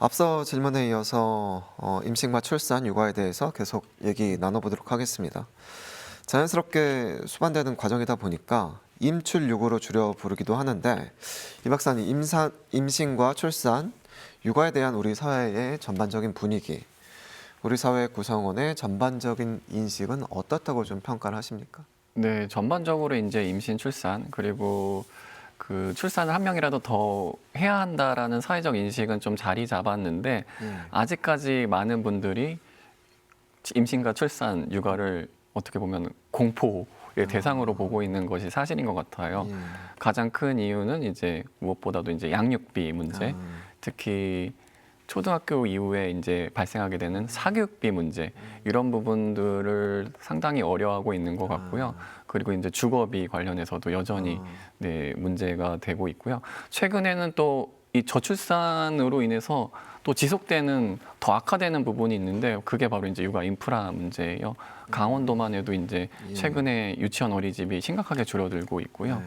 앞서 질문에 이어서 임신과 출산, 육아에 대해서 계속 얘기 나눠보도록 하겠습니다. 자연스럽게 수반되는 과정이다 보니까 임출육으로 줄여 부르기도 하는데 이 박사님, 임신과 출산, 육아에 대한 우리 사회의 전반적인 분위기, 우리 사회 구성원의 전반적인 인식은 어떻다고 좀 평가를 하십니까? 네, 전반적으로 이제 임신, 출산, 그리고 그 출산을 한 명이라도 더 해야 한다라는 사회적 인식은 좀 자리 잡았는데 아직까지 많은 분들이 임신과 출산, 육아를 어떻게 보면 공포의 대상으로 보고 있는 것이 사실인 것 같아요. 가장 큰 이유는 이제 무엇보다도 이제 양육비 문제, 특히 초등학교 이후에 이제 발생하게 되는 사교육비 문제 이런 부분들을 상당히 어려워하고 있는 것 같고요. 그리고 이제 주거비 관련해서도 여전히 네, 문제가 되고 있고요. 최근에는 또 이 저출산으로 인해서 또 지속되는 더 악화되는 부분이 있는데 그게 바로 이제 육아 인프라 문제예요. 강원도만 해도 이제 최근에 유치원 어린이집이 심각하게 줄어들고 있고요.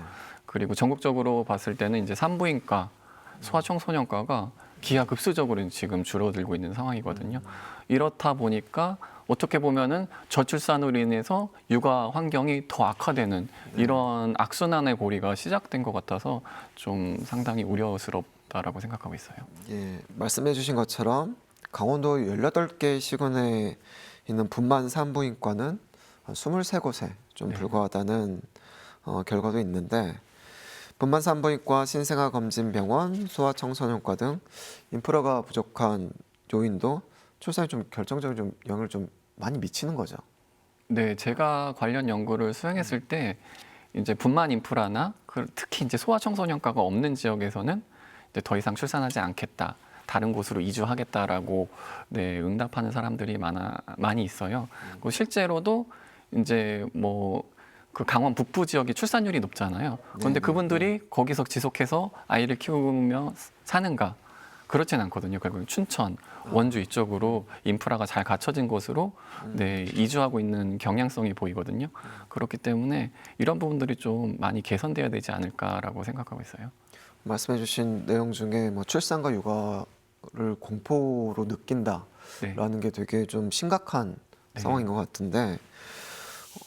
그리고 전국적으로 봤을 때는 이제 산부인과, 소아청소년과가 기하급수적으로 지금 줄어들고 있는 상황이거든요. 이렇다 보니까 어떻게 보면은 저출산으로 인해서 육아 환경이 더 악화되는 이런 악순환의 고리가 시작된 것 같아서 좀 상당히 우려스럽다라고 생각하고 있어요. 예, 말씀해 주신 것처럼 강원도 18개 시군에 있는 분만 산부인과는 23곳에 좀 불과하다는 결과도 있는데 분만 산부인과, 신생아검진병원, 소아청소년과 등 인프라가 부족한 요인도 출산에 좀 결정적인 좀 영향을 좀 많이 미치는 거죠. 네, 제가 관련 연구를 수행했을 때 이제 분만 인프라나 특히 이제 소아청소년과가 없는 지역에서는 이제 더 이상 출산하지 않겠다. 다른 곳으로 이주하겠다라고 네, 응답하는 사람들이 많이 있어요. 그리고 실제로도 이제 뭐 그 강원 북부 지역이 출산율이 높잖아요. 그런데 그분들이 거기서 지속해서 아이를 키우며 사는가? 그렇진 않거든요. 결국 춘천, 원주 이쪽으로 인프라가 잘 갖춰진 곳으로 네, 이주하고 있는 경향성이 보이거든요. 그렇기 때문에 이런 부분들이 좀 많이 개선돼야 되지 않을까라고 생각하고 있어요. 말씀해주신 내용 중에 뭐 출산과 육아를 공포로 느낀다라는 게 되게 좀 심각한 상황인 것 같은데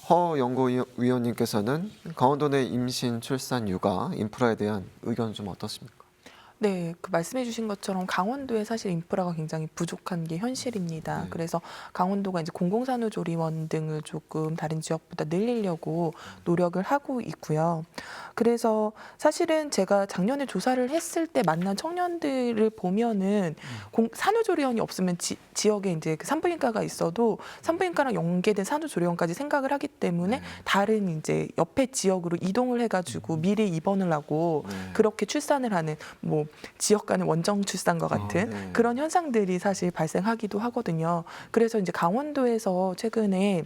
허 연구위원님께서는 강원도 내 임신, 출산, 육아 인프라에 대한 의견은 좀 어떻습니까? 네, 그 말씀해 주신 것처럼 강원도에 사실 인프라가 굉장히 부족한 게 현실입니다. 그래서 강원도가 이제 공공산후조리원 등을 조금 다른 지역보다 늘리려고 노력을 하고 있고요. 그래서 사실은 제가 작년에 조사를 했을 때 만난 청년들을 보면은 산후조리원이 없으면 지역에 이제 그 산부인과가 있어도 산부인과랑 연계된 산후조리원까지 생각을 하기 때문에 다른 이제 옆에 지역으로 이동을 해가지고 미리 입원을 하고 그렇게 출산을 하는 뭐 지역 간의 원정 출산과 같은 그런 현상들이 사실 발생하기도 하거든요. 그래서 이제 강원도에서 최근에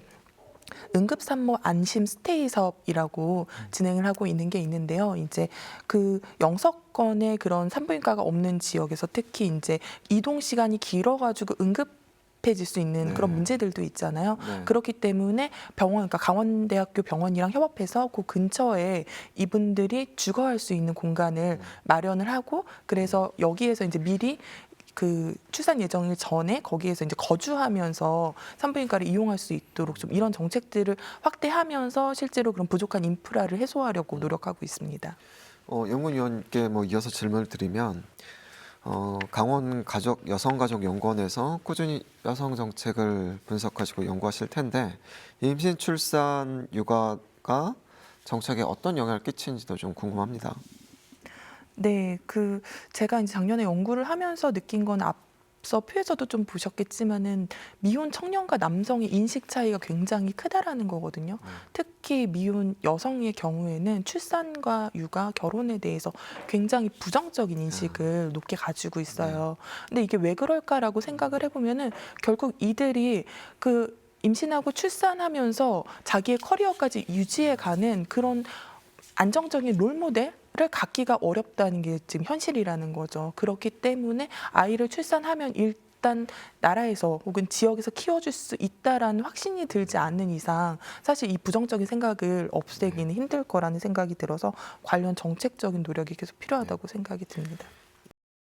응급산모 안심 스테이 사업이라고 진행을 하고 있는 게 있는데요. 이제 그 영서권의 그런 산부인과가 없는 지역에서 특히 이제 이동 시간이 길어가지고 응급해질 수 있는 그런 문제들도 있잖아요. 그렇기 때문에 병원, 그러니까 강원대학교 병원이랑 협업해서 그 근처에 이분들이 주거할 수 있는 공간을 마련을 하고 그래서 여기에서 이제 미리 그 출산 예정일 전에 거기에서 이제 거주하면서 산부인과를 이용할 수 있도록 좀 이런 정책들을 확대하면서 실제로 그런 부족한 인프라를 해소하려고 노력하고 있습니다. 연구위원께 뭐 이어서 질문을 드리면 강원 여성가족연구원에서 꾸준히 여성 정책을 분석하시고 연구하실 텐데 임신, 출산, 육아가 정책에 어떤 영향을 끼치는지도 좀 궁금합니다. 네, 그 제가 이제 작년에 연구를 하면서 느낀 건 앞서 표에서도 좀 보셨겠지만은 미혼 청년과 남성의 인식 차이가 굉장히 크다라는 거거든요. 특히 미혼 여성의 경우에는 출산과 육아, 결혼에 대해서 굉장히 부정적인 인식을 높게 가지고 있어요. 근데 이게 왜 그럴까라고 생각을 해보면은 결국 이들이 그 임신하고 출산하면서 자기의 커리어까지 유지해가는 그런 안정적인 롤모델을 갖기가 어렵다는 게 지금 현실이라는 거죠. 그렇기 때문에 아이를 출산하면 일단 나라에서 혹은 지역에서 키워줄 수 있다라는 확신이 들지 않는 이상 사실 이 부정적인 생각을 없애기는 힘들 거라는 생각이 들어서 관련 정책적인 노력이 계속 필요하다고 생각이 듭니다.